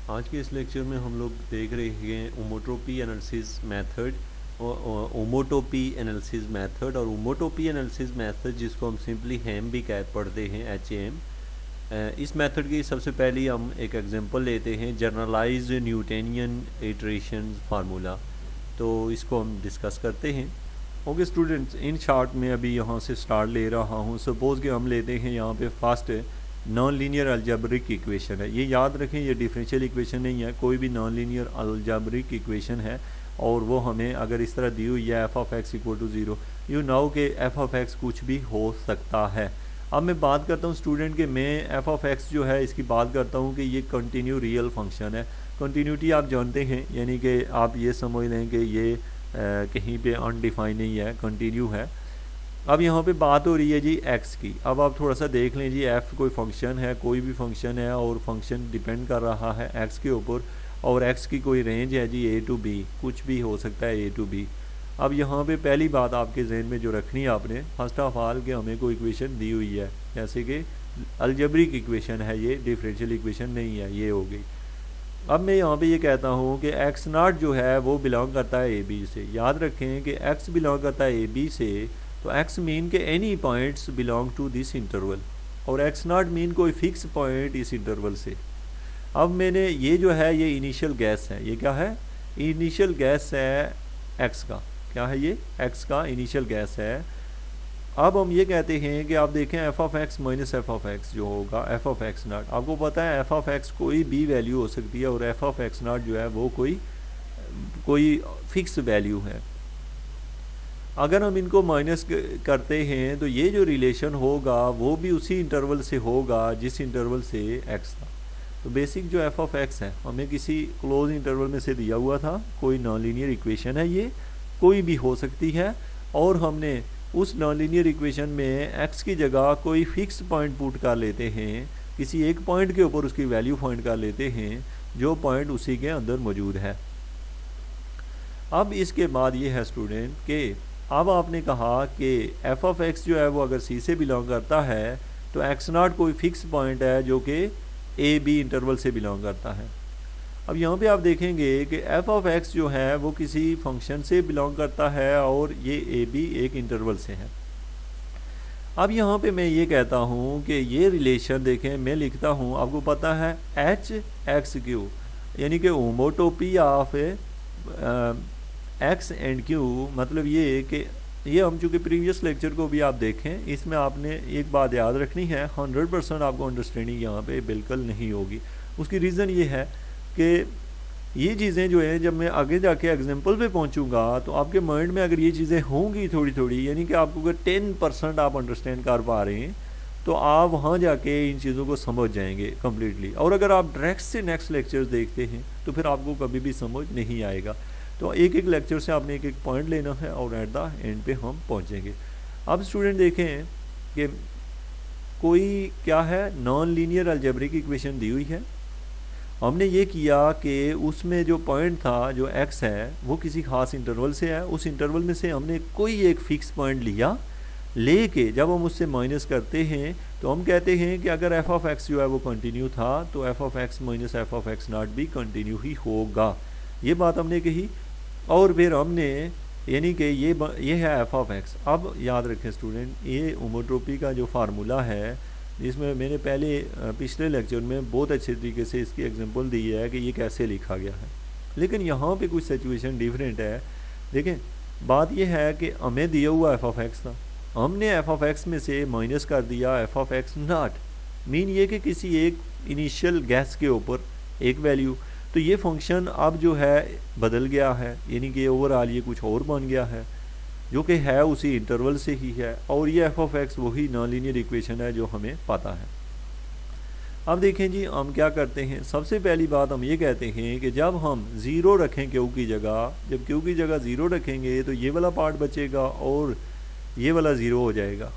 आज के इस लेक्चर में हम लोग देख रहे हैं ओमोटोपी एनालिसिस मेथड और ओमोटोपी एनालिसिस मेथड जिसको हम सिंपली हैम भी कह पढ़ते हैं HAM। इस मेथड की सबसे पहले हम एक एग्जांपल लेते हैं जनरलाइज्ड न्यूटनियन इटरेशन फार्मूला। तो इसको हम डिस्कस करते हैं। ओके स्टूडेंट्स, इन शॉर्ट में अभी यहाँ से स्टार्ट ले रहा हूँ। सपोज़ कि हम लेते हैं यहाँ पे first non linear algebraic equation है। ये याद रखें, ये डिफरेंशियल इक्वेशन नहीं है, कोई भी नॉन लीनियर अलजेब्रिक इक्वेशन है और वो हमें अगर इस तरह दी हुई है f of x equal to zero, you know कि एफ ऑफ एक्स कुछ भी हो सकता है। अब मैं बात करता हूँ स्टूडेंट कि मैं एफ ऑफ एक्स जो है इसकी बात करता हूँ कि ये कंटिन्यू रियल फंक्शन है। कंटिन्यूटी आप जानते हैं, यानी कि आप ये समझ लें कि ये कहीं पे अनडिफाइन नहीं है, कंटिन्यू है। अब यहाँ पे बात हो रही है जी एक्स की। अब आप थोड़ा सा देख लें जी, एफ कोई फंक्शन है, कोई भी फंक्शन है और फंक्शन डिपेंड कर रहा है एक्स के ऊपर, और एक्स की कोई रेंज है जी ए टू बी, कुछ भी हो सकता है ए टू बी। अब यहाँ पे पहली बात आपके जहन में जो रखनी है आपने, फर्स्ट ऑफ ऑल कि हमें कोई इक्वेशन दी हुई है, जैसे कि अलजेब्रिक इक्वेशन है, ये डिफरेंशियल इक्वेशन नहीं है, ये हो गई। अब मैं यहाँ पे ये कहता हूँ कि एक्स नॉट जो है वो बिलोंग करता है ए बी से। याद रखें कि एक्स बिलोंग करता है ए बी से, तो एक्स मीन के any points belong to this interval, और एक्स नॉट मीन कोई फिक्स पॉइंट इस इंटरवल से। अब मैंने ये जो है ये इनिशियल गैस है, ये क्या है, इनिशियल गैस है एक्स का, क्या है ये, एक्स का इनिशियल गैस है। अब हम ये कहते हैं कि आप देखें F of x minus f of x जो होगा एफ ऑफ एक्स नॉट, आपको पता है एफ ऑफ एक्स कोई भी वैल्यू हो सकती है और एफ ऑफ एक्स नॉट जो है वो कोई फिक्स वैल्यू है। अगर हम इनको माइनस करते हैं तो ये जो रिलेशन होगा वो भी उसी इंटरवल से होगा जिस इंटरवल से एक्स था। तो बेसिक जो एफ ऑफ एक्स है हमें किसी क्लोज इंटरवल में से दिया हुआ था, कोई नॉन लीनियर इक्वेशन है, ये कोई भी हो सकती है, और हमने उस नॉन लीनियर इक्वेशन में एक्स की जगह कोई फिक्स पॉइंट पुट कर लेते हैं, किसी एक पॉइंट के ऊपर उसकी वैल्यू फाइंड कर लेते हैं जो पॉइंट उसी के अंदर मौजूद है। अब इसके बाद ये है स्टूडेंट कि अब आपने कहा कि एफ ऑफ एक्स जो है वो अगर सी से बिलोंग करता है तो एक्स नॉट कोई फिक्स पॉइंट है जो कि ए बी इंटरवल से बिलोंग करता है। अब यहाँ पे आप देखेंगे कि एफ ऑफ एक्स जो है वो किसी फंक्शन से बिलोंग करता है और ये ए बी एक इंटरवल से है। अब यहाँ पे मैं ये कहता हूँ कि ये रिलेशन देखें, मैं लिखता हूँ, आपको पता है एच एक्स क्यू, यानी कि ओमोटोपी ऑफ एक्स एंड क्यू, मतलब ये कि ये हम चूँकि प्रीवियस लेक्चर को भी आप देखें, इसमें आपने एक बात याद रखनी है, 100% आपको अंडरस्टैंडिंग यहाँ पे बिल्कुल नहीं होगी। उसकी रीज़न ये है कि ये चीज़ें जो हैं जब मैं आगे जाके एग्जांपल पे पहुंचूंगा तो आपके माइंड में अगर ये चीज़ें होंगी थोड़ी थोड़ी, यानी कि आपको अगर 10% आप अंडरस्टैंड कर पा रहे हैं तो आप वहाँ जाके इन चीज़ों को समझ जाएंगे कम्प्लीटली। और अगर आप डायरेक्ट से नेक्स्ट लेक्चर्स देखते हैं तो फिर आपको कभी भी समझ नहीं आएगा। तो एक एक लेक्चर से आपने एक एक पॉइंट लेना है और एट द एंड पे हम पहुँचेंगे। अब स्टूडेंट देखें कि कोई क्या है, नॉन लीनियर अलजेब्रिक इक्वेशन दी हुई है। हमने ये किया कि उसमें जो पॉइंट था जो x है वो किसी खास इंटरवल से है, उस इंटरवल में से हमने कोई एक फिक्स पॉइंट लिया, लेके जब हम उससे माइनस करते हैं तो हम कहते हैं कि अगर एफ ऑफ एक्स जो है वो कंटिन्यू था तो f of x minus f of x not भी कंटिन्यू ही होगा। ये बात हमने कही और फिर हमने यानी कि ये है एफ ऑफ एक्स। अब याद रखें स्टूडेंट, ये ओमोटोपी का जो फार्मूला है जिसमें मैंने पहले पिछले लेक्चर में बहुत अच्छे तरीके से इसकी एग्जांपल दी है कि ये कैसे लिखा गया है, लेकिन यहाँ पे कुछ सिचुएशन डिफरेंट है। देखें बात ये है कि हमें दिया हुआ एफ ऑफ एक्स था, हमने एफ ऑफ एक्स में से माइनस कर दिया F of x naught, mean ये कि किसी एक इनिशियल गैस के ऊपर एक वैल्यू, तो ये फंक्शन अब जो है बदल गया है, यानी कि ओवरऑल ये कुछ और बन गया है जो कि है उसी इंटरवल से ही है, और ये एफ ऑफ एक्स वही नॉन लीनियर इक्वेशन है जो हमें पता है। अब देखें जी हम क्या करते हैं, सबसे पहली बात हम ये कहते हैं कि जब हम ज़ीरो रखें क्यू की जगह, जब क्यू की जगह ज़ीरो रखेंगे तो ये वाला पार्ट बचेगा और ये वाला ज़ीरो हो जाएगा।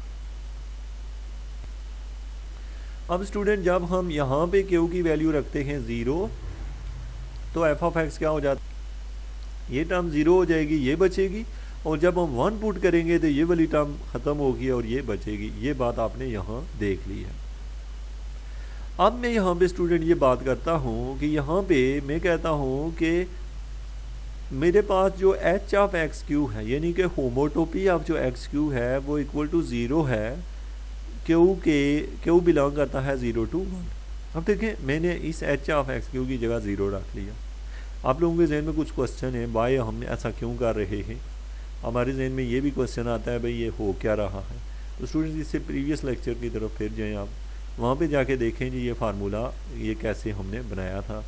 अब स्टूडेंट जब हम यहाँ पे क्यू की वैल्यू रखते हैं ज़ीरो तो एफ ऑफ एक्स क्या हो जाता है, ये टर्म ज़ीरो हो जाएगी, ये बचेगी, और जब हम 1 पुट करेंगे तो ये वाली टर्म ख़त्म होगी और ये बचेगी। ये बात आपने यहाँ देख ली है। अब मैं यहाँ पे स्टूडेंट ये बात करता हूँ कि यहाँ पे मैं कहता हूँ कि मेरे पास जो एच ऑफ एक्स क्यू है, यानी कि होमोटोपी ऑफ जो एक्स क्यू है वो इक्वल टू ज़ीरो है क्यू बिलोंग करता है 0 to 1। अब देखें मैंने इस एच ऑफ एक्स क्यू की जगह ज़ीरो रख लिया। आप लोगों के जहन में कुछ क्वेश्चन है, भाई हम ऐसा क्यों कर रहे हैं। हमारे जहन में ये भी क्वेश्चन आता है भाई ये हो क्या रहा है। तो स्टूडेंट्स इससे प्रीवियस लेक्चर की तरफ फिर जाएँ, आप वहाँ पे जाके देखें जी ये फार्मूला ये कैसे हमने बनाया था।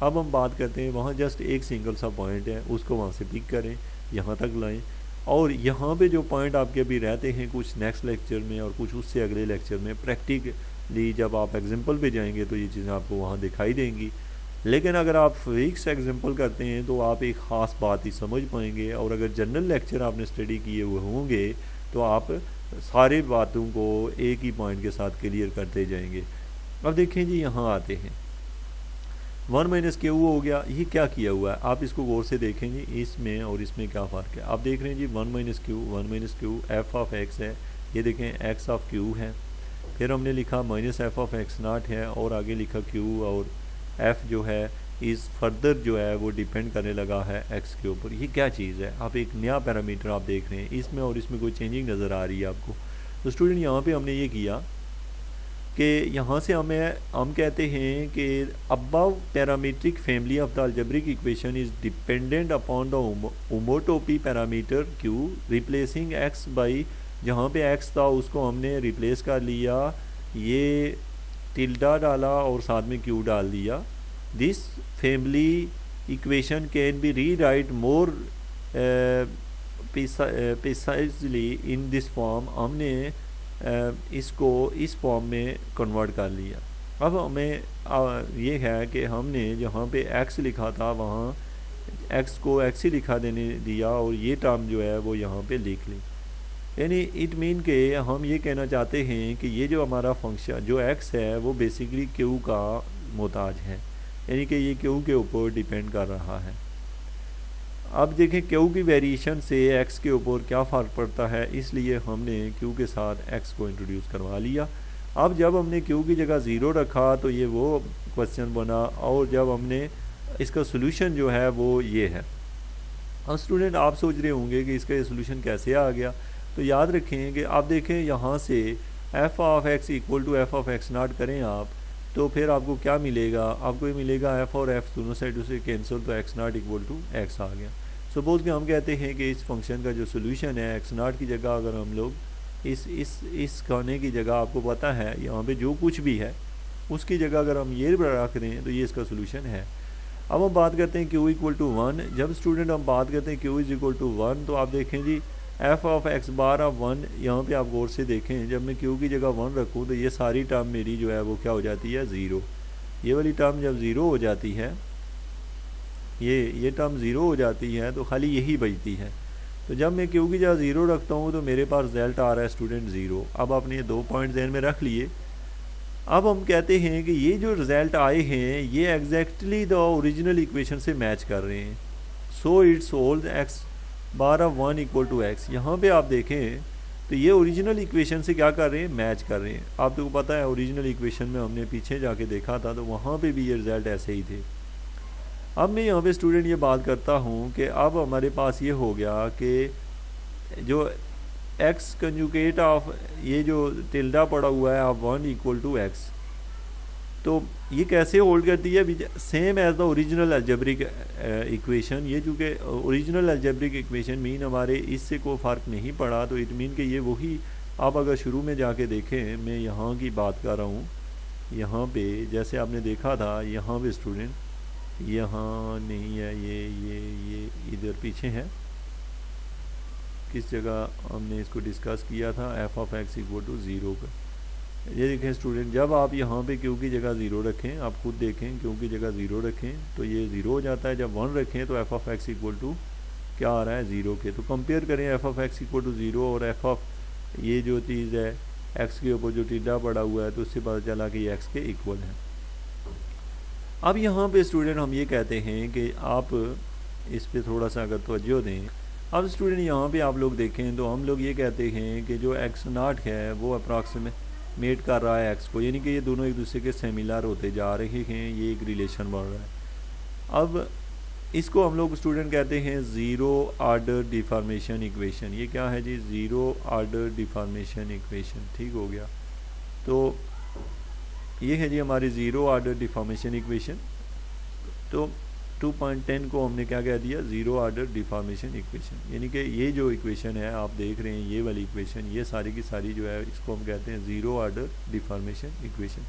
अब हम बात करते हैं वहाँ जस्ट एक सिंगल सा पॉइंट है, उसको वहाँ से पिक करें, यहाँ तक लाएं, और यहाँ पे जो पॉइंट आपके अभी रहते हैं कुछ नेक्स्ट लेक्चर में और कुछ उससे अगले लेक्चर में प्रैक्टिकली जब आप एग्जांपल पे जाएंगे तो ये चीज़ें आपको वहाँ दिखाई देंगी। लेकिन अगर आप फिक्स एग्जांपल करते हैं तो आप एक ख़ास बात ही समझ पाएंगे, और अगर जनरल लेक्चर आपने स्टडी किए हुए होंगे तो आप सारी बातों को एक ही पॉइंट के साथ क्लियर करते जाएंगे। अब देखें जी यहाँ आते हैं 1 माइनस क्यू हो गया, ये क्या किया हुआ है आप इसको गौर से देखेंगे, इसमें और इसमें क्या फ़र्क है। आप देख रहे हैं जी 1 minus Q F of x है, ये देखें एक्स ऑफ क्यू है, फिर हमने लिखा minus f of x not है, और आगे लिखा क्यू, और एफ जो है इस फर्दर जो है वो डिपेंड करने लगा है एक्स के ऊपर। ये क्या चीज़ है, आप एक नया पैरामीटर आप देख रहे हैं, इसमें और इसमें कोई चेंजिंग नज़र आ रही है आपको। तो स्टूडेंट यहाँ पे हमने ये किया कि यहाँ से हम कहते हैं कि above parametric family of the algebraic equation is dependent upon the homotopy parameter q replacing x by, जहाँ पे एक्स था उसको हमने रिप्लेस कर लिया, ये टिल्डा डाला और साथ में क्यू डाल दिया। This family equation can be rewrite more precisely in this form, हमने इसको इस फॉर्म में कन्वर्ट कर लिया। अब हमें ये है कि हमने जहाँ पे x लिखा था वहाँ x को x ही लिखा देने दिया, और ये टर्म जो है वो यहाँ पे लिख ली। यानी इट मीन के हम ये कहना चाहते हैं कि ये जो हमारा फंक्शन जो x है वो बेसिकली q का मोहताज है, यानी कि ये q के ऊपर डिपेंड कर रहा है। अब देखें q की वेरिएशन से x के ऊपर क्या फ़र्क पड़ता है, इसलिए हमने q के साथ x को इंट्रोड्यूस करवा लिया। अब जब हमने q की जगह ज़ीरो रखा तो ये वो क्वेश्चन बना, और जब हमने इसका सोल्यूशन जो है वो ये है। अब स्टूडेंट आप सोच रहे होंगे कि इसका ये सोल्यूशन कैसे आ गया, तो याद रखें कि आप देखें यहाँ से f of x equal to f of x naught करें आप, तो फिर आपको क्या मिलेगा, आपको ये मिलेगा एफ और एफ दोनों साइडों से कैंसिल, तो x naught equal to x आ गया। सपोज़ कि हम कहते हैं कि इस फंक्शन का जो सोल्यूशन है एक्स नॉट की जगह अगर हम लोग इस खाने की जगह आपको पता है यहाँ पे जो कुछ भी है उसकी जगह अगर हम ये रख दें तो ये इसका सोल्यूशन है। अब हम बात करते हैं क्यू इक्वल टू 1। जब स्टूडेंट हम बात करते हैं क्यू इज इक्वल टू 1, तो आप देखें जी f of x bar of 1, यहाँ पे आप गौर से देखें जब मैं क्यू की जगह 1 रखूँ तो ये सारी टर्म मेरी जो है वो क्या हो जाती है, ज़ीरो। ये वाली टर्म जब ज़ीरो हो जाती है, ये टर्म ज़ीरो हो जाती है तो खाली यही बचती है। तो जब मैं क्यू की जगह ज़ीरो रखता हूँ तो मेरे पास रिजल्ट आ रहा है स्टूडेंट ज़ीरो। अब आपने ये 2 पॉइंट ज़हन में रख लिए। अब हम कहते हैं कि ये जो रिज़ल्ट आए हैं ये एग्जैक्टली द ओरिजिनल इक्वेशन से मैच कर रहे हैं। So it's hold x bar of 1 equal to x. यहाँ पे आप देखें तो ये ओरिजिनल इक्वेशन से क्या कर रहे हैं, मैच कर रहे हैं। आपको पता है ओरिजिनल इक्वेशन में हमने पीछे जाके देखा था तो वहाँ पे भी ये रिज़ल्ट ऐसे ही थे। अब मैं यहाँ पे स्टूडेंट ये बात करता हूँ कि अब हमारे पास ये हो गया कि जो एक्स कंजुगेट ऑफ ये जो टिल्डा पड़ा हुआ है ऑफ 1 इक्वल टू एक्स, तो ये कैसे होल्ड करती है, same as the original algebraic equation. ये चूँकि ओरिजिनल अलजेब्रिक इक्वेशन मीन हमारे इससे कोई फ़र्क नहीं पड़ा, तो इट मीन कि ये वही। आप अगर शुरू में जाके देखें, मैं यहाँ की बात कर रहा हूँ, यहाँ पे जैसे आपने देखा था यहाँ पे स्टूडेंट यहाँ नहीं है, ये इधर पीछे है, किस जगह हमने इसको डिस्कस किया था, f of x equal to 0 का। ये देखें स्टूडेंट जब आप यहाँ पे क्यू की जगह 0 रखें, आप खुद देखें क्यू की जगह 0 रखें तो ये 0 हो जाता है। जब 1 रखें तो f of x equal to क्या आ रहा है, 0 के। तो कंपेयर करें f of x equal to 0 और एफ ऑफ ये जो चीज़ है एक्स के ऊपर जो टिल्डा पड़ा हुआ है, तो उससे पता चला कि ये एक्स के इक्वल है। अब यहाँ पे स्टूडेंट हम ये कहते हैं कि आप इस पे थोड़ा सा अगर तवज्जो दें। अब स्टूडेंट यहाँ पे आप लोग देखें तो हम लोग ये कहते हैं कि जो एक्स नॉट है वो अप्रॉक्सीमेट मेट कर रहा है एक्स को, यानी कि ये दोनों एक दूसरे के सिमिलर होते जा रहे हैं, ये एक रिलेशन बन रहा है। अब इसको हम लोग स्टूडेंट कहते हैं ज़ीरो आर्डर डिफॉर्मेशन इक्वेशन। ये क्या है जी? Zero order deformation equation. ठीक हो गया। तो ये है जी हमारी ज़ीरो आर्डर डिफॉर्मेशन इक्वेशन। तो 2.10 को हमने क्या कह दिया? Zero order deformation equation. यानी कि ये जो इक्वेशन है आप देख रहे हैं, ये वाली इक्वेशन, ये सारी की सारी जो है इसको हम कहते हैं ज़ीरो आर्डर डिफॉर्मेशन इक्वेशन।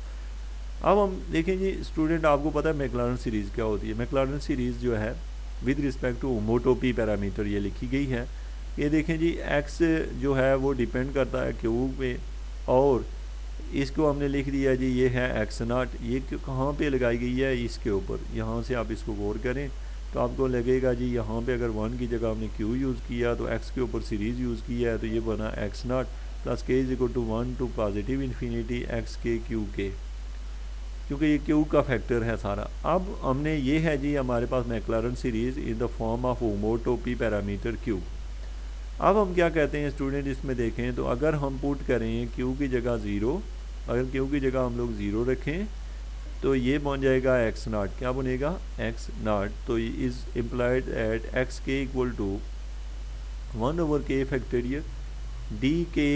अब हम देखें जी स्टूडेंट, आपको पता है मैक्लॉरेन सीरीज़ क्या होती है? मैक्लॉरेन सीरीज़ जो है विद रिस्पेक्ट टू होमोटोपी पैरामीटर ये लिखी गई है। ये देखें जी एक्स जो है वो डिपेंड करता है क्यू पे, और इसको हमने लिख दिया जी ये है एक्स नॉट। ये कहाँ पे लगाई गई है? इसके ऊपर। यहाँ से आप इसको गौर करें तो आपको लगेगा जी यहाँ पे अगर 1 की जगह हमने क्यू यूज़ किया तो एक्स के ऊपर सीरीज़ यूज़ किया है, तो ये बना x naught plus k is equal to 1 to positive infinity x k q k, क्योंकि ये क्यू का फैक्टर है सारा। अब हमने ये है जी हमारे पास Maclaurin series in the form of homotopy parameter q. अब हम क्या कहते हैं स्टूडेंट, इसमें देखें तो अगर हम पुट करें क्यू की जगह ज़ीरो, अगर क्यू की जगह हम लोग ज़ीरो रखें तो ये बन जाएगा एक्स नॉट। क्या बनेगा? X not. तो इज़ इम्प्लाइड एट एक्स के इक्वल टू 1 ओवर के फैक्टोरियल डी के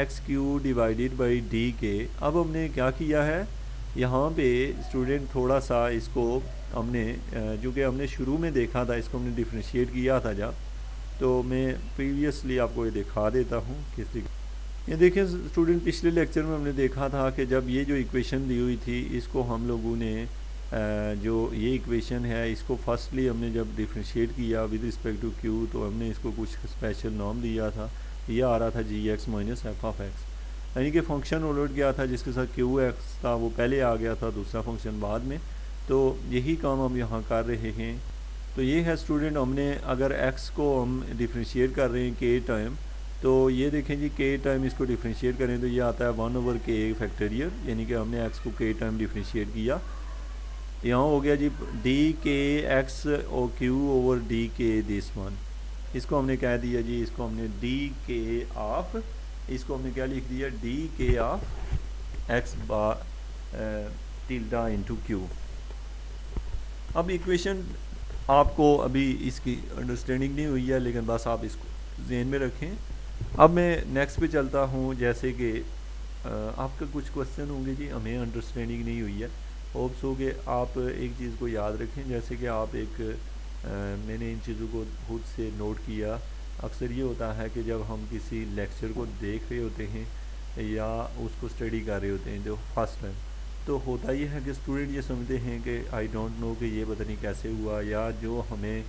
x Q divided by D के। अब हमने क्या किया है यहाँ पे स्टूडेंट, थोड़ा सा इसको हमने जो कि हमने शुरू में देखा था, इसको हमने डिफ्रेंशिएट किया था जब, तो मैं प्रीवियसली आपको ये दिखा देता हूँ किस तरीके। ये देखें स्टूडेंट, पिछले लेक्चर में हमने देखा था कि जब ये जो इक्वेशन दी हुई थी इसको हम लोगों ने जो ये इक्वेशन है इसको फर्स्टली हमने जब डिफ्रेंशिएट किया विद रिस्पेक्ट टू क्यू, तो हमने इसको कुछ स्पेशल नाम दिया था। ये आ रहा था जी x minus f of x, यानी कि फंक्शन उलट गया था जिसके साथ क्यू एक्स था वो पहले आ गया था, दूसरा फंक्शन बाद में। तो यही काम हम यहाँ कर रहे हैं। तो ये है स्टूडेंट, हमने अगर एक्स को हम डिफ्रेंशिएट कर रहे हैं के टाइम, तो ये देखें जी के टाइम इसको डिफ्रेंशिएट करें तो ये आता है 1 ओवर के फैक्टोरियल, यानी कि हमने एक्स को के टाइम डिफ्रेंशिएट किया। यहाँ हो गया जी डी के एक्स और क्यू ओवर डी के दिस वन। इसको हमने कह दिया जी, इसको हमने डी के ऑफ, इसको हमने क्या लिख दिया? डी के of x bar tilde into Q. अब इक्वेशन आपको अभी इसकी अंडरस्टैंडिंग नहीं हुई है, लेकिन बस आप इसको ज़हन में रखें। अब मैं नेक्स्ट पे चलता हूँ। जैसे कि आपका कुछ क्वेश्चन होंगे जी, हमें अंडरस्टैंडिंग नहीं हुई है। होप्स हो कि आप एक चीज़ को याद रखें, जैसे कि आप मैंने इन चीज़ों को खुद से नोट किया। अक्सर ये होता है कि जब हम किसी लेक्चर को देख रहे होते हैं या उसको स्टडी कर रहे होते हैं जो फर्स्ट टाइम, तो होता ये है कि स्टूडेंट ये समझते हैं कि आई डोंट नो कि ये पता नहीं कैसे हुआ, या जो हमें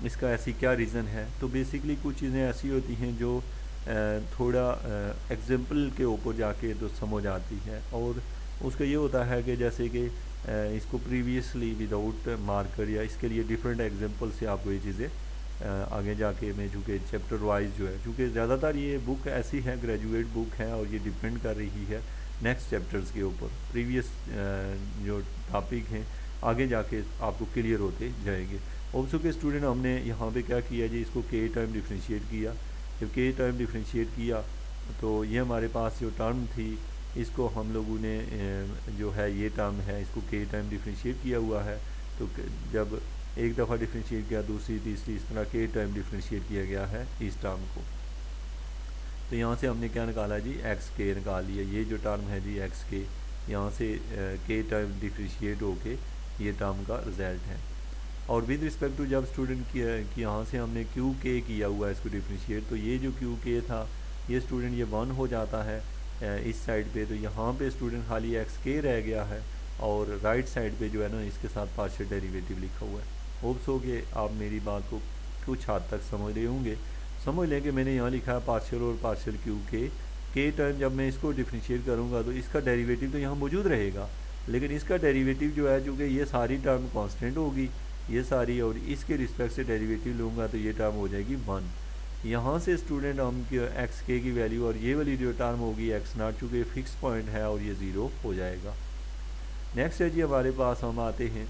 इसका ऐसी क्या रीज़न है। तो बेसिकली कुछ चीज़ें ऐसी होती हैं जो थोड़ा एग्जाम्पल के ऊपर जाके तो समझ आती है, और उसका ये होता है कि जैसे कि इसको प्रीवियसली विदाउट मार्कर या इसके लिए डिफरेंट एग्जांपल से आपको ये चीज़ें आगे जाके मैं चूँकि चैप्टर वाइज जो है, चूँकि ज़्यादातर ये बुक ऐसी है, ग्रेजुएट बुक है, और ये डिपेंड कर रही है नेक्स्ट चैप्टर्स के ऊपर। प्रीवियस जो टॉपिक हैं आगे जाके आपको क्लियर होते जाएंगे। ऑल्सो के स्टूडेंट, हमने यहाँ पे क्या किया जी, इसको के टाइम डिफ्रेंशिएट किया। जब के टाइम डिफ्रेंशिएट किया तो ये हमारे पास जो टर्म थी इसको हम लोगों ने जो है ये टर्म है इसको के टाइम डिफ्रेंशिएट किया हुआ है। तो जब एक दफ़ा डिफ्रेंशिएट किया, दूसरी तीसरी, इस तरह के टाइम डिफ्रेंशिएट किया गया है इस टर्म को। तो यहाँ से हमने क्या निकाला जी, एक्स के निकाल लिया। ये जो टर्म है जी एक्स के, यहाँ से के टाइम डिफ्रेंशिएट होके ये टर्म का रिजल्ट है। और विद रिस्पेक्ट टू जब स्टूडेंट की यहाँ से हमने क्यू के किया हुआ है इसको डिफ्रेंशिएट, तो ये जो क्यू के था ये स्टूडेंट ये 1 हो जाता है इस साइड पे। तो यहाँ पे स्टूडेंट खाली एक्स के रह गया है, और राइट साइड पे जो है ना इसके साथ पार्शियल डेरिवेटिव लिखा हुआ है। होप्स हो कि आप मेरी बात को कुछ हद तक समझ रहे होंगे। समझ लें कि मैंने यहाँ लिखा है पार्शियल और पार्शियल क्यू के टर्म, जब मैं इसको डिफ्रेंशिएट करूँगा तो इसका डेरिवेटिव तो यहाँ मौजूद रहेगा, लेकिन इसका डेरिवेटिव जो है चूँकि ये सारी टर्म कांस्टेंट होगी ये सारी, और इसके रिस्पेक्ट से डेरिवेटिव लूँगा तो ये टर्म हो जाएगी 1। यहाँ से स्टूडेंट हम एक्स के की वैल्यू और ये वाली जो टर्म होगी एक्स नॉट, चूँकि फिक्स पॉइंट है और ये 0 हो जाएगा। नेक्स्ट है जी हमारे पास हम आते हैं,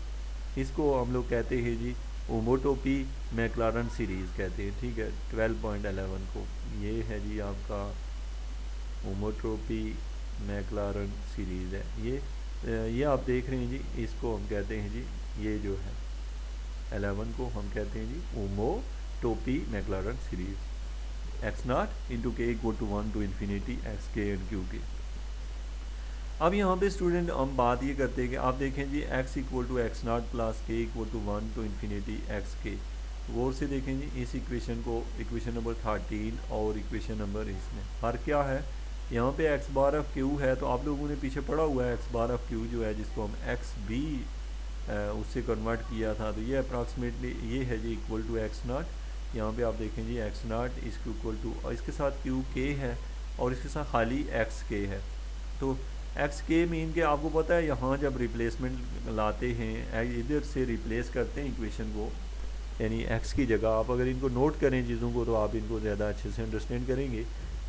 इसको हम लोग कहते हैं जी होमोटोपी मैक्लॉरेन सीरीज़ कहते हैं, ठीक है। 12.11 को ये है जी आपका होमोट्रोपी मैक्लारन सीरीज़ है ये आप देख रहे हैं जी, इसको हम कहते हैं जी, ये जो है 11 को हम कहते हैं जी homotopy Maclaurin series x naught into k equal to 1 to infinity x k and q k. अब यहाँ पे स्टूडेंट हम बात ये करते हैं कि आप देखें जी x equal to x naught plus k equal to 1 to infinity x k. गौर से देखें जी इस इक्वेशन को, इक्वेशन नंबर 13 और इक्वेशन नंबर इसमें फ़र्क क्या है, यहाँ पे एक्स बार ऑफ क्यू है तो आप लोगों ने पीछे पढ़ा हुआ है एक्स बार ऑफ क्यू जो है जिसको हम एक्स बी उससे कन्वर्ट किया था, तो ये अप्रॉक्सीमेटली ये है जी इक्वल टू एक्स नॉट। यहाँ पे आप देखें जी एक्स नॉट इसके इक्वल टू, और इसके साथ क्यू के है और इसके साथ खाली एक्स के है। तो एक्स के मीन के आपको पता है यहाँ जब रिप्लेसमेंट लाते हैं इधर से रिप्लेस करते हैं इक्वेशन को, यानी एक्स की जगह आप अगर इनको नोट करें चीज़ों को तो आप इनको ज़्यादा अच्छे से अंडरस्टैंड करेंगे।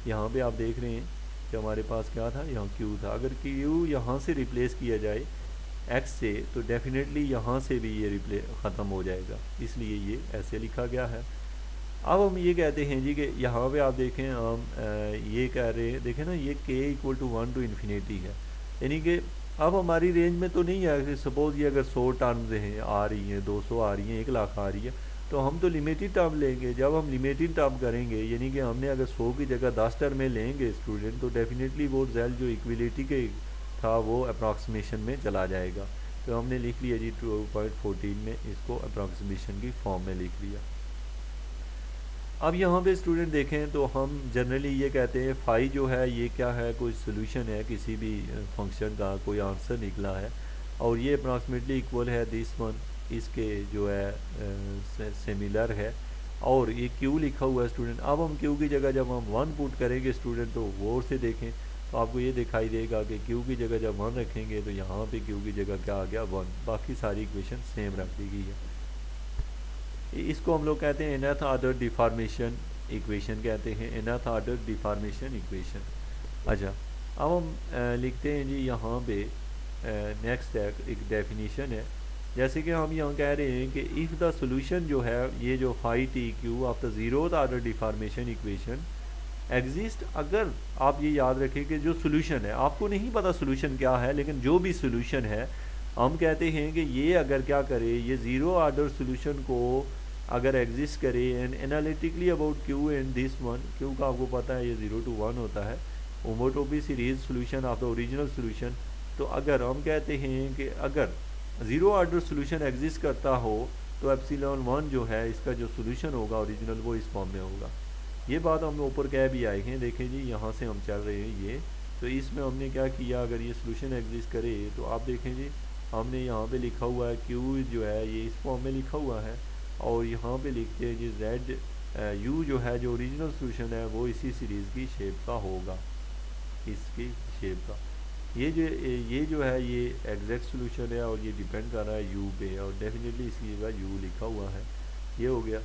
यहाँ पे आप देख रहे हैं कि हमारे पास क्या था, यहाँ क्यू था, अगर क्यू यहाँ से रिप्लेस किया जाए एक्स से तो डेफिनेटली यहाँ से भी ये ख़त्म हो जाएगा, इसलिए ये ऐसे लिखा गया है। अब हम ये कहते हैं जी कि यहाँ पे आप देखें हम ये कह रहे हैं, देखें ना ये k equal to 1 to infinity है, यानी कि अब हमारी रेंज में तो नहीं है कि सपोज़ ये अगर 100 टर्म्स हैं आ रही हैं, 200 आ रही हैं, 1 लाख आ रही है, तो हम तो लिमिटेड टर्म लेंगे। जब हम लिमिटेड टर्म करेंगे यानी कि हमने अगर 100 की जगह 10 टर्म में लेंगे स्टूडेंट, तो डेफिनेटली वो रिजल्ट जो इक्वलिटी के था वो अप्रॉक्सीमेशन में चला जाएगा। तो हमने लिख लिया जी 2.14 में इसको अप्रॉक्सीमेशन की फॉर्म में लिख लिया। अब यहाँ पे स्टूडेंट देखें तो हम जनरली ये कहते हैं फाई जो है ये क्या है, कोई सोल्यूशन है किसी भी फंक्शन का, कोई आंसर निकला है और ये अप्रॉक्सीमेटली इक्वल है दिस वन, इसके जो है सिमिलर है, और ये क्यू लिखा हुआ है स्टूडेंट। अब हम क्यू की जगह जब हम 1 पुट करेंगे स्टूडेंट तो गौर से देखें तो आपको ये दिखाई देगा कि क्यू की जगह जब 1 रखेंगे तो यहाँ पे क्यू की जगह क्या आ गया 1, बाकी सारी इक्वेशन सेम रख दी गई है। इसको हम लोग कहते हैं nth ऑर्डर डिफॉर्मेशन इक्वेशन कहते हैं, nth ऑर्डर डिफॉर्मेशन इक्वेशन। अच्छा अब हम लिखते हैं जी यहाँ पे नेक्स्ट एक डेफिनेशन है, जैसे कि हम यहाँ कह रहे हैं कि इफ़ द सोल्यूशन जो है ये जो phi t q of the zeroth order deformation equation exist, अगर आप ये याद रखें कि जो सोल्यूशन है आपको नहीं पता सोल्यूशन क्या है, लेकिन जो भी सोल्यूशन है हम कहते हैं कि ये अगर क्या करे, ये ज़ीरो ऑर्डर सोल्यूशन को अगर एग्जिस्ट करे and analytically about Q and this one, Q का आपको पता है ये 0 to 1 होता है, homotopy series solution of the original solution. तो अगर हम कहते हैं कि अगर ज़ीरो ऑर्डर सोल्यूशन एग्जिस्ट करता हो तो एप्सिलॉन 1 जो है इसका जो सोल्यूशन होगा ओरिजिनल वो इस फॉर्म में होगा। ये बात हम ऊपर कह भी आए हैं, देखें जी यहाँ से हम चल रहे हैं ये, तो इसमें हमने क्या किया, अगर ये सोल्यूशन एग्जिस्ट करे तो आप देखें जी हमने यहाँ पे लिखा हुआ है क्यू जो है ये इस फॉर्म में लिखा हुआ है, और यहाँ पे लिखते हैं जी जेड यू जो है जो ओरिजिनल सोल्यूशन है वो इसी सीरीज़ की शेप का होगा, इसकी शेप का। ये जो है ये एग्जैक्ट सोल्यूशन है और ये डिपेंड कर रहा है यू पे, और डेफिनेटली इसकी जगह यू लिखा हुआ है, ये हो गया।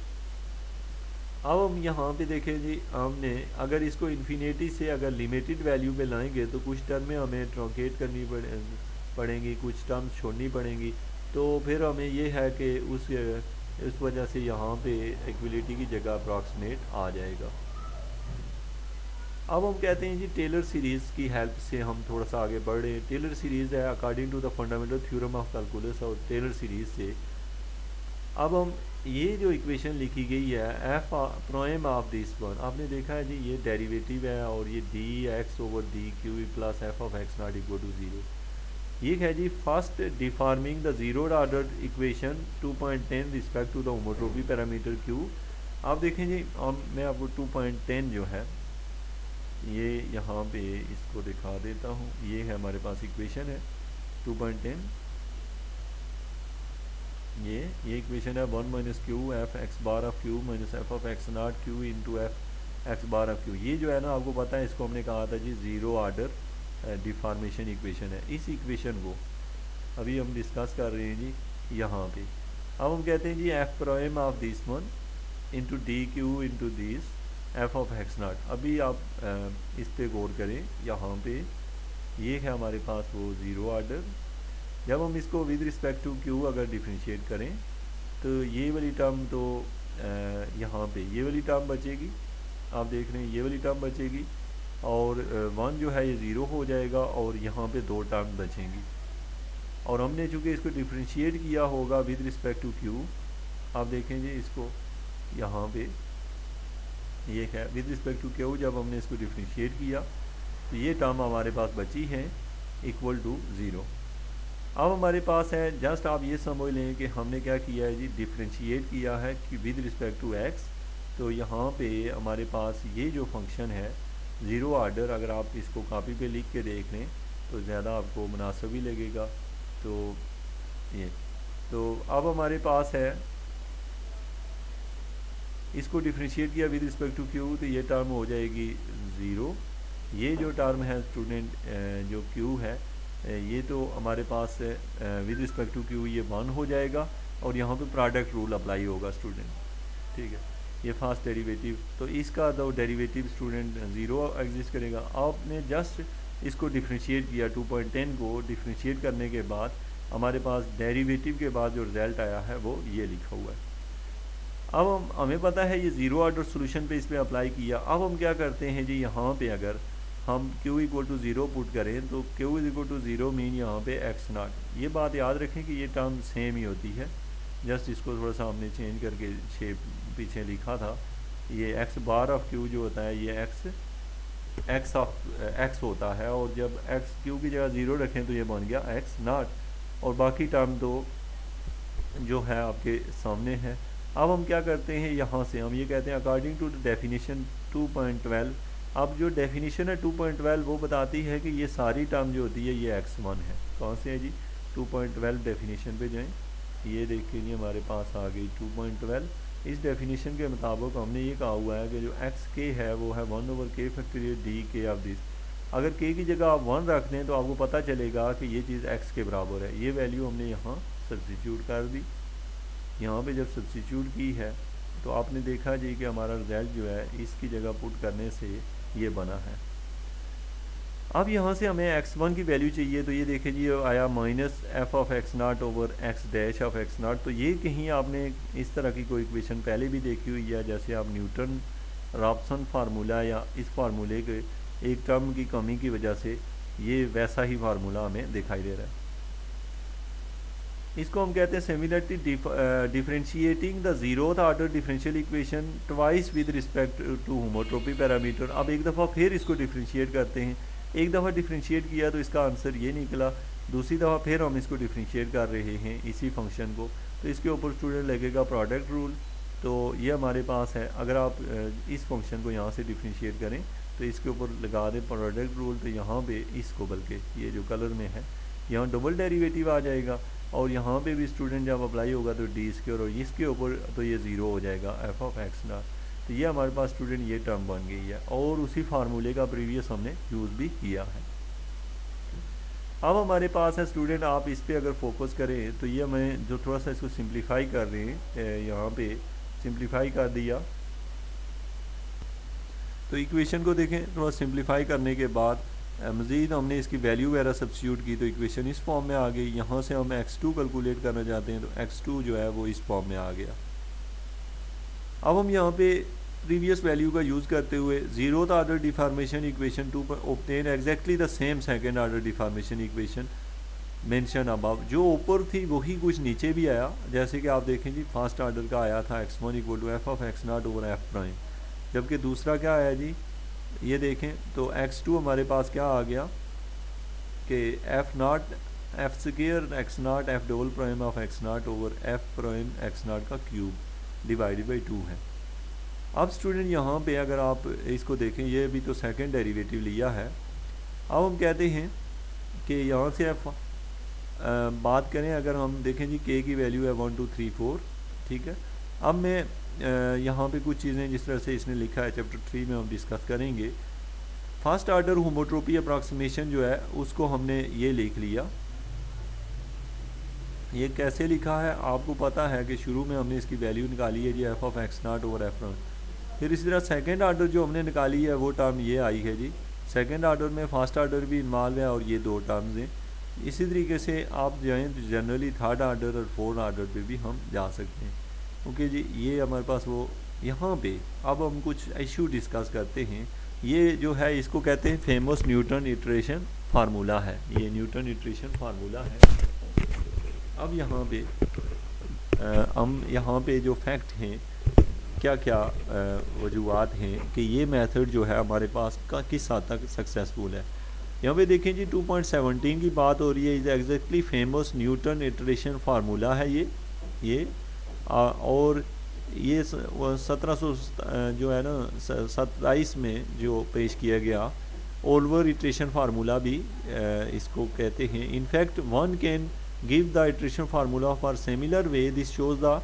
अब हम यहाँ पे देखें जी हमने अगर इसको इन्फिनिटी से अगर लिमिटेड वैल्यू पे लाएंगे तो कुछ टर्में हमें ट्रंकेट करनी पड़ेंगी, कुछ टर्म्स छोड़नी पड़ेंगी, तो फिर हमें ये है कि उस वजह से यहाँ पे इक्वलिटी की जगह अप्रॉक्सीमेट आ जाएगा। अब हम कहते हैं जी टेलर सीरीज़ की हेल्प से हम थोड़ा सा आगे बढ़ रहे हैं। टेलर सीरीज़ है according to the fundamental theorem of calculus, और टेलर सीरीज़ से अब हम ये जो इक्वेशन लिखी गई है f prime of this one, आपने देखा है जी ये डेरिवेटिव है और ये d x over d q plus f of x naught equal to 0। ये है जी first deforming the zero order equation 2.10 respect to the homotopy parameter q. आप देखें जी मैं आपको 2.10 जो है ये यहाँ पे इसको दिखा देता हूँ, ये है हमारे पास इक्वेशन है 2.10, ये इक्वेशन है 1 minus Q F x bar of Q minus f of x not Q into F x bar of Q. ये जो है ना आपको पता है इसको हमने कहा था G zero order deformation equation है। इस इक्वेशन को अभी हम डिस्कस कर रहे हैं जी यहाँ पे। अब हम कहते हैं जी f prime of this one into d q into this f of x naught. अभी आप इस पे गौर करें, यहाँ पे ये है हमारे पास वो ज़ीरो ऑर्डर। जब हम इसको विद रिस्पेक्ट टू क्यू अगर डिफ्रेंशिएट करें तो ये वाली टर्म तो यहाँ पे ये वाली टर्म बचेगी, आप देख रहे हैं ये वाली टर्म बचेगी, और 1 जो है ये 0 हो जाएगा और यहाँ पे 2 टर्म बचेंगी। और हमने चूँकि इसको डिफ्रेंशिएट किया होगा विद रिस्पेक्ट टू क्यू, आप देखें जी इसको यहाँ पे ये है विद रिस्पेक्ट टू क्यू, जब हमने इसको डिफ्रेंशिएट किया तो ये टर्म हमारे पास बची है इक्वल टू 0। अब हमारे पास है, जस्ट आप ये समझ लें कि हमने क्या किया है जी, डिफ्रेंशिएट किया है कि विद रिस्पेक्ट टू एक्स। तो यहाँ पे हमारे पास ये जो फंक्शन है 0 ऑर्डर, अगर आप इसको कॉपी पे लिख के देख लें तो ज़्यादा आपको मुनासिब ही लगेगा। तो ये तो अब हमारे पास है, इसको डिफ्रेंशिएट किया विद रिस्पेक्ट टू क्यू तो ये टर्म हो जाएगी 0। ये जो टर्म है स्टूडेंट जो क्यू है ये तो हमारे पास विद रिस्पेक्ट टू क्यू ये 1 हो जाएगा और यहाँ पे प्रोडक्ट रूल अप्लाई होगा स्टूडेंट, ठीक है। ये फास्ट डेरिवेटिव, तो इसका तो डेरिवेटिव स्टूडेंट 0 एग्जिस्ट करेगा। आपने जस्ट इसको डिफ्रेंशिएट किया 2.10 को डिफ्रेंशिएट करने के बाद हमारे पास डेरिवेटिव के बाद जो रिज़ल्ट आया है वो ये लिखा हुआ है। अब हमें पता है ये 0 ऑर्डर सोल्यूशन पे इस पर अप्लाई किया। अब हम क्या करते हैं जी, यहाँ पे अगर हम q इक्वल टू 0 पुट करें तो q इक्वल टू 0 मीन यहाँ पे x नॉट। ये बात याद रखें कि ये टर्म सेम ही होती है, जस्ट इसको थोड़ा सा हमने चेंज करके शेप पीछे लिखा था। ये x बार ऑफ q जो होता है ये x ऑफ x होता है, और जब x q की जगह 0 रखें तो ये बन गया x नॉट, और बाकी टर्म तो जो है आपके सामने है। अब हम क्या करते हैं, यहाँ से हम ये कहते हैं अकॉर्डिंग टू द डेफिनेशन 2.12। अब जो डेफिनेशन है 2.12 वो बताती है कि ये सारी टर्म जो होती है ये x1 है। कौन से है जी, 2.12 डेफिनेशन पे जाएं, ये देखिए जी हमारे पास आ गई 2.12। इस डेफिनेशन के मुताबिक हमने ये कहा हुआ है कि जो एक्स के है वो है 1/k फैक्टोरियल डी के ऑफ दिस। अगर k की जगह आप 1 रख दें तो आपको पता चलेगा कि ये चीज़ x के बराबर है। ये वैल्यू हमने यहाँ सब्सिट्यूट कर दी। यहाँ पे जब सब्सिट्यूट की है तो आपने देखा जी कि हमारा रिजल्ट जो है इसकी जगह पुट करने से ये बना है। अब यहाँ से हमें x1 की वैल्यू चाहिए, तो ये देखें जी आया minus f of x naught over x dash of x naught. तो ये कहीं आपने इस तरह की कोई इक्वेशन पहले भी देखी हुई है, जैसे आप न्यूटन रॉप्सन फार्मूला या इस फार्मूले के एक टर्म की कमी की वजह से ये वैसा ही फार्मूला हमें दिखाई दे रहा है। इसको हम कहते हैं similarity differentiating the zeroth order differential equation twice with respect to homotopy parameter. अब एक दफ़ा फिर इसको डिफरेंशिएट करते हैं, एक दफ़ा डिफरेंशिएट किया तो इसका आंसर ये निकला, दूसरी दफ़ा फिर हम इसको डिफरेंशिएट कर रहे हैं इसी फंक्शन को, तो इसके ऊपर स्टूडेंट लगेगा प्रोडक्ट रूल। तो ये हमारे पास है, अगर आप इस फंक्शन को यहाँ से डिफरेंशिएट करें तो इसके ऊपर लगा दें प्रोडक्ट रूल, तो यहाँ पे इसको बल्कि ये जो कलर में है यहाँ डबल डेरिवेटिव आ जाएगा, और यहाँ पे भी स्टूडेंट जब अप्लाई होगा तो डी स्क्वायर और इसके ऊपर तो ये 0 हो जाएगा एफ ऑफ एक्स ना। तो ये हमारे पास स्टूडेंट ये टर्म बन गई है, और उसी फार्मूले का प्रीवियस हमने यूज़ भी किया है। अब हमारे पास है स्टूडेंट, आप इस पर अगर फोकस करें तो ये मैं जो थोड़ा सा इसको सिंप्लीफाई कर रहे हैं, यहाँ पे सिंप्लीफाई कर दिया तो इक्वेशन को देखें, थोड़ा सिंप्लीफाई करने के बाद मज़ीद हमने इसकी वैल्यू वगैरह सब्स्टिट्यूट की तो इक्वेशन इस फॉर्म में आ गई। यहाँ से हम x2 कैलकुलेट करना चाहते हैं तो x2 जो है वो इस फॉर्म में आ गया। अब हम यहाँ पे प्रीवियस वैल्यू का यूज़ करते हुए zeroth order deformation equation two obtain exactly the same second order deformation equation mention above. जो ऊपर थी वही कुछ नीचे भी आया, जैसे कि आप देखें जी फर्स्ट ऑर्डर का आया था x1 equal to f of x naught over f prime, जबकि दूसरा क्या आया जी, ये देखें तो x2 हमारे पास क्या आ गया कि F not F square x not F double prime of x naught over f prime x not का क्यूब डिवाइडेड बाई 2 है। अब स्टूडेंट यहाँ पे अगर आप इसको देखें, ये भी तो सेकंड डेरिवेटिव लिया है। अब हम कहते हैं कि यहाँ से एफ बात करें, अगर हम देखें जी k की वैल्यू है 1 2 3 4, ठीक है। अब मैं यहाँ पे कुछ चीज़ें जिस तरह से इसने लिखा है चैप्टर 3 में हम डिस्कस करेंगे। फर्स्ट ऑर्डर होमोट्रोपी अप्रॉक्सीमेशन जो है उसको हमने ये लिख लिया। ये कैसे लिखा है आपको पता है कि शुरू में हमने इसकी वैल्यू निकाली है जी f of x naught over f naught. फिर इसी तरह सेकंड ऑर्डर जो हमने निकाली है वो टर्म ये आई है जी, सेकंड ऑर्डर में फर्स्ट ऑर्डर भी इन्वॉल्व है और ये 2 टर्म्स हैं। इसी तरीके से आप जाएँ तो जनरली थर्ड ऑर्डर और फोर्थ ऑर्डर पे भी हम जा सकते हैं। ओके जी, ये हमारे पास वो यहाँ पे अब हम कुछ इशू डिस्कस करते हैं। ये जो है इसको कहते हैं फेमस न्यूटन इटरेशन फार्मूला है, ये न्यूटन इटरेशन फार्मूला है। अब यहाँ पे हम यहाँ पे जो फैक्ट हैं, क्या क्या वजूहत हैं कि ये मेथड जो है हमारे पास का किस हद तक सक्सेसफुल है। यहाँ पे देखें जी 2.17 की बात हो रही है, is exactly famous Newton iteration formula है ये और ये 1700 जो है ना 27 में जो पेश किया गया ओल्वर इटरेशन फार्मूला भी इसको कहते हैं। In fact one can give the iteration formula for similar way, this shows the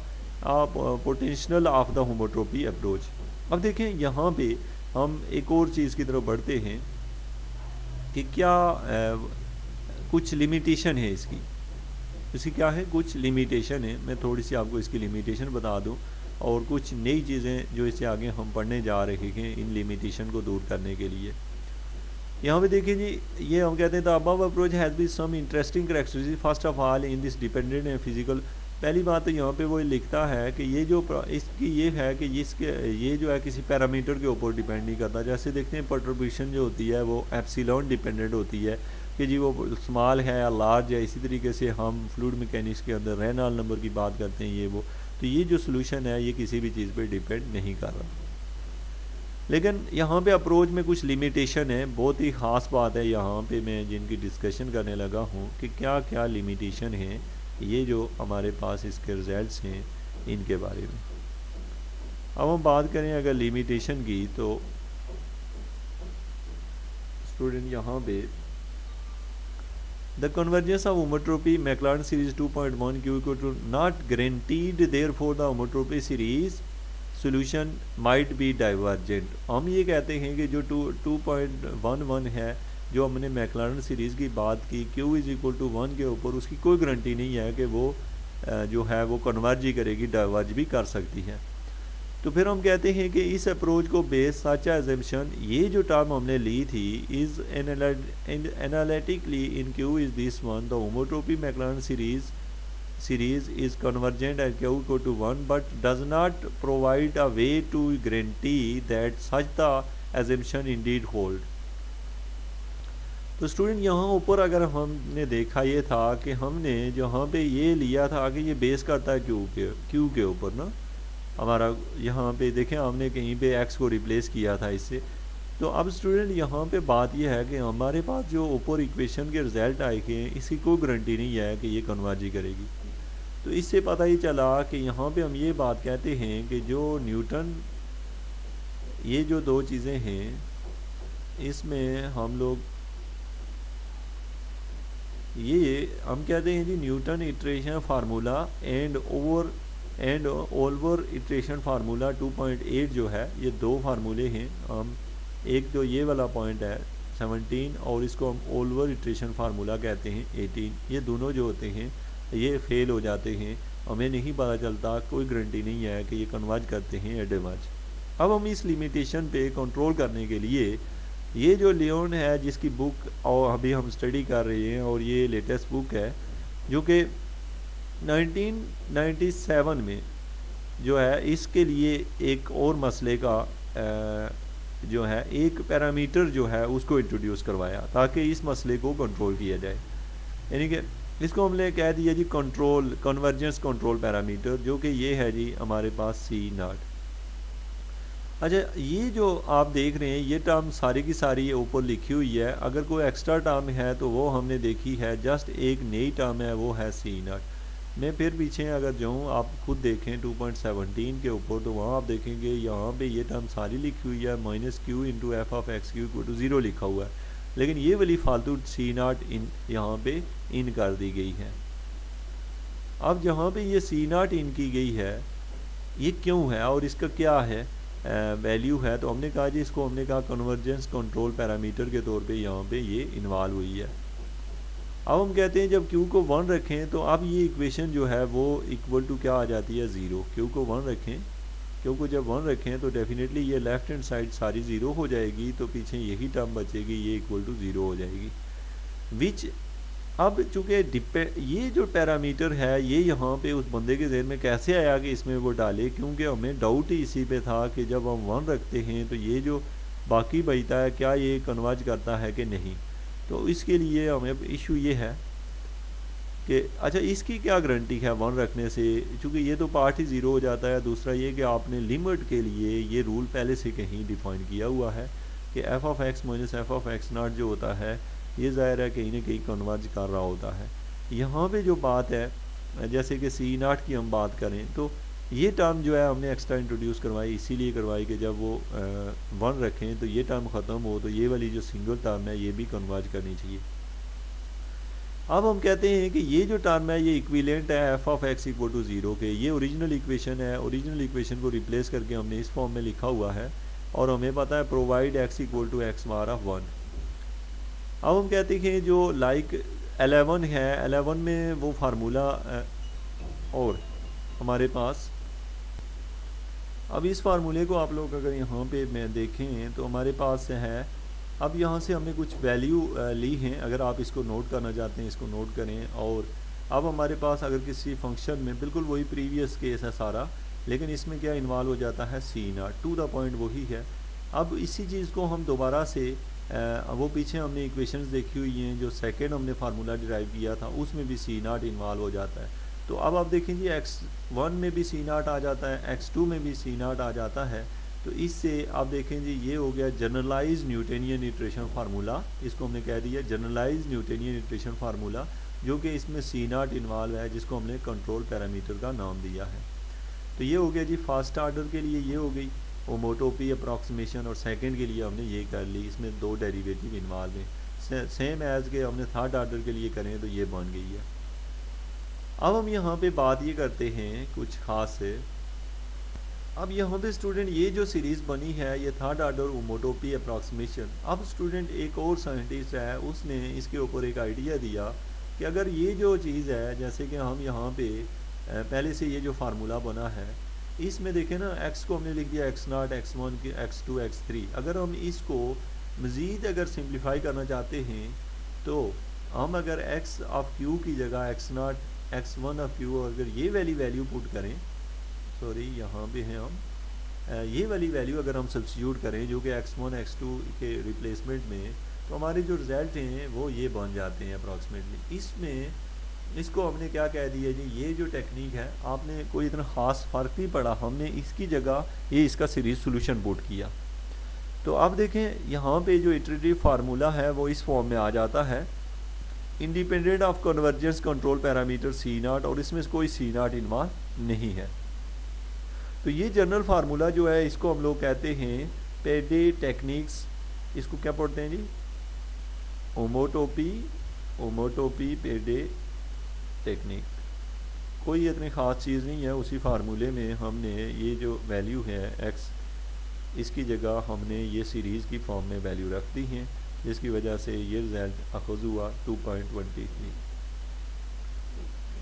potential of the homotopy approach. अब देखें यहाँ पे हम एक और चीज़ की तरफ बढ़ते हैं कि क्या कुछ लिमिटेशन है इसकी क्या है, कुछ लिमिटेशन है। मैं थोड़ी सी आपको इसकी लिमिटेशन बता दूं और कुछ नई चीज़ें जो इससे आगे हम पढ़ने जा रहे हैं इन लिमिटेशन को दूर करने के लिए। यहाँ पे देखिए जी, ये हम कहते हैं the above approach has been some interesting characteristic first of all in this dependent and physical. पहली बात तो यहाँ पे वो लिखता है कि ये जो इसकी ये है कि ये जो है किसी पैरामीटर के ऊपर डिपेंड नहीं करता। जैसे देखते हैं परटर्बेशन जो होती है वो एप्सिलॉन डिपेंडेंट होती है कि जी वो स्मॉल है या लार्ज है। इसी तरीके से हम फ्लूइड मैकेनिक्स के अंदर रेनॉल्ड नंबर की बात करते हैं, ये वो, तो ये जो सोल्यूशन है ये किसी भी चीज़ पर डिपेंड नहीं कर रहा। लेकिन यहाँ पे अप्रोच में कुछ लिमिटेशन है, बहुत ही ख़ास बात है यहाँ पे मैं जिनकी डिस्कशन करने लगा हूँ कि क्या क्या लिमिटेशन है, ये जो हमारे पास इसके रिजल्ट्स हैं इनके बारे में। अब हम बात करें अगर लिमिटेशन की, तो स्टूडेंट यहाँ पे the convergence of homotopy Maclaurin series 2.1 q equal to not guaranteed, therefore the homotopy series solution might be divergent. हम ये कहते हैं कि जो 2.11 है जो हमने मैक्लॉरिन सीरीज़ की बात की Q इज़ इक्वल टू 1 के ऊपर, उसकी कोई गारंटी नहीं है कि वो जो है वो कन्वर्ज ही करेगी, डाइवर्ज भी कर सकती है। तो फिर हम कहते हैं कि इस अप्रोच को बेस सच एजम्पशन, ये जो टर्म हमने ली थी, is analytically in Q is this one, the homotopy Maclaurin series is convergent at Q equal to 1 but does not provide a way to guarantee that such the assumption indeed hold। तो student यहाँ ऊपर अगर हमने देखा ये था कि हमने जहाँ पे ये लिया था कि ये बेस करता है Q के ऊपर ना, हमारा यहाँ पे देखें हमने कहीं पे X को रिप्लेस किया था इससे। तो अब स्टूडेंट यहाँ पे बात ये है कि हमारे पास जो ऊपर इक्वेशन के रिजल्ट आए हैं इसकी कोई गारंटी नहीं है कि ये कन्वर्ज ही करेगी। तो इससे पता ही चला कि यहाँ पे हम ये बात कहते हैं कि जो न्यूटन, ये जो दो चीज़ें हैं इसमें हम लोग ये हम कहते हैं जी Newton iteration formula and Olver iteration formula 2.8 जो है, ये दो फार्मूले हैं। हम एक तो ये वाला पॉइंट है 17 और इसको हम ओल्वर इटरेशन फार्मूला कहते हैं 18। ये दोनों जो होते हैं ये फेल हो जाते हैं, हमें नहीं पता चलता, कोई गारंटी नहीं है कि ये कन्वर्ज करते हैं या डिवर्ज। अब हम इस लिमिटेशन पे कंट्रोल करने के लिए ये जो लियोन है जिसकी बुक और अभी हम स्टडी कर रहे हैं और ये लेटेस्ट बुक है जो कि 1997 में जो है, इसके लिए एक और मसले का जो है एक पैरामीटर जो है उसको इंट्रोड्यूस करवाया ताकि इस मसले को कंट्रोल किया जाए। यानी कि इसको हमने कह दिया जी कन्वर्जेंस कंट्रोल पैरामीटर, जो कि ये है जी हमारे पास C0। अच्छा, ये जो आप देख रहे हैं ये टर्म सारी की सारी ये ऊपर लिखी हुई है। अगर कोई एक्स्ट्रा टर्म है तो वो हमने देखी है, जस्ट एक नई टर्म है वो है C0। मैं फिर पीछे अगर जाऊँ आप खुद देखें 2.17 के ऊपर, तो वहाँ आप देखेंगे यहाँ पे ये टर्म सारी लिखी हुई है -Q into f of x q equal to 0 लिखा हुआ है, लेकिन ये वाली फालतू C0 इन यहाँ पे इन कर दी गई है। अब जहाँ पे ये C0 इन की गई है ये क्यों है और इसका क्या है वैल्यू है, तो हमने कहा जी इसको हमने कहा कन्वर्जेंस कंट्रोल पैरामीटर के तौर पे यहाँ पे ये इन्वॉल्व हुई है। अब हम कहते हैं जब Q को 1 रखें तो अब ये इक्वेशन जो है वो इक्वल टू क्या आ जाती है 0। Q को 1 रखें, Q को जब 1 रखें तो डेफिनेटली ये लेफ्ट हैंड साइड सारी 0 हो जाएगी, तो पीछे यही टर्म बचेगी, ये इक्वल टू 0 हो जाएगी। विच अब चूँकि ये जो पैरामीटर है ये यहाँ पे उस बंदे के जहन में कैसे आया कि इसमें वो डाले, क्योंकि हमें डाउट ही इसी पे था कि जब हम 1 रखते हैं तो ये जो बाकी बचता है क्या ये कन्वर्ज करता है कि नहीं। तो इसके लिए हमें इशू ये है कि अच्छा इसकी क्या गारंटी है 1 रखने से, चूँकि ये तो पार्ट ही ज़ीरो हो जाता है। दूसरा ये कि आपने लिमिट के लिए ये रूल पहले से कहीं डिफाइन किया हुआ है कि f of x minus f of x not जो होता है ये ज़ाहिर है कहीं ना कहीं कन्वर्ज कर रहा होता है। यहाँ पे जो बात है जैसे कि सी नॉट की हम बात करें तो ये टर्म जो है हमने एक्स्ट्रा इंट्रोड्यूस करवाई, इसीलिए करवाई कि जब वो 1 रखें तो ये टर्म ख़त्म हो तो ये वाली जो सिंगल टर्म है ये भी कन्वर्ज करनी चाहिए। अब हम कहते हैं कि ये जो टर्म है ये इक्विवेलेंट है f of x equal to 0 के। ये ओरिजिनल इक्वेशन है, ओरिजिनल इक्वेशन को रिप्लेस करके हमने इस फॉर्म में लिखा हुआ है और हमें पता है provide x equal to x bar of 1। अब हम कहते हैं जो लाइक 11 है, 11 में वो फार्मूला और हमारे पास अब इस फार्मूले को आप लोग अगर यहाँ पे मैं देखें तो हमारे पास है, अब यहाँ से हमने कुछ वैल्यू ली हैं। अगर आप इसको नोट करना चाहते हैं इसको नोट करें। और अब हमारे पास अगर किसी फंक्शन में बिल्कुल वही प्रीवियस केस है सारा, लेकिन इसमें क्या इन्वॉल्व हो जाता है सी नॉट, टू द पॉइंट वही है। अब इसी चीज़ को हम दोबारा से वो पीछे हमने इक्वेशंस देखी हुई हैं जो सेकंड हमने फार्मूला डिराइव किया था उसमें भी सी नॉट इन्वॉल्व हो जाता है। तो अब आप देखें जी x1 में भी सी नॉट आ जाता है, x2 में भी सी नॉट आ जाता है। तो इससे आप देखें जी ये हो गया जनरलाइज न्यूटनियन इटरेशन फार्मूला, इसको हमने कह दिया जनरलाइज न्यूटनियन इटरेशन फार्मूला, जो कि इसमें सी नॉट इन्वॉल्व है जिसको हमने कंट्रोल पैरामीटर का नाम दिया है। तो ये हो गया जी फर्स्ट आर्डर के लिए ये हो गई होमोटोपी अप्रॉक्सीमेशन, और सेकंड के लिए हमने ये कर ली, इसमें 2 डेरिवेटिव इन्वॉल्व हैं सेम एज के हमने थर्ड आर्डर के लिए करें तो ये बन गई है। अब हम यहाँ पे बात ये करते हैं कुछ खास है। अब यहाँ पे स्टूडेंट ये जो सीरीज़ बनी है ये थर्ड आर्डर होमोटोपी अप्रॉक्सीमेशन। अब स्टूडेंट एक और साइंटिस्ट है उसने इसके ऊपर एक आइडिया दिया कि अगर ये जो चीज़ है जैसे कि हम यहाँ पे पहले से ये जो फार्मूला बना है इसमें देखें ना x को हमने लिख दिया x0 x1 x2 x3। अगर हम इसको मज़ीद अगर सिंप्लीफाई करना चाहते हैं तो हम अगर x ऑफ q की जगह x0 x1 ऑफ q अगर ये वाली वैल्यू पुट करें, सॉरी यहाँ पे हैं हम, ये वाली वैल्यू अगर हम सब्स्टिट्यूट करें जो कि x1 x2 के रिप्लेसमेंट में, तो हमारे जो रिज़ल्ट हैं वो ये बन जाते हैं अप्रॉक्सीमेटली। इसमें इसको हमने क्या कह दिया जी, ये जो टेक्निक है आपने कोई इतना ख़ास फ़र्क नहीं पड़ा, हमने इसकी जगह ये इसका सीरीज सोल्यूशन पुट किया। तो अब देखें यहाँ पे जो इटरेटिव फार्मूला है वो इस फॉर्म में आ जाता है independent of convergence control parameter c naught, और इसमें कोई सी नॉट इन्वॉल्व नहीं है। तो ये जनरल फार्मूला जो है इसको हम लोग कहते हैं पेडे टेक्निक्स, इसको क्या पढ़ते हैं जी होमोटोपी पेडे टेक्निक। कोई इतनी ख़ास चीज़ नहीं है, उसी फार्मूले में हमने ये जो वैल्यू है x इसकी जगह हमने ये सीरीज़ की फॉर्म में वैल्यू रख दी हैं जिसकी वजह से ये रिज़ल्ट अखज़ हुआ 2.23।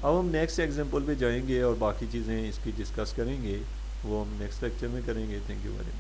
अब हम नेक्स्ट एग्जांपल पे जाएंगे और बाकी चीज़ें इसकी डिस्कस करेंगे, वो हम नेक्स्ट लेक्चर में करेंगे। Thank you very much.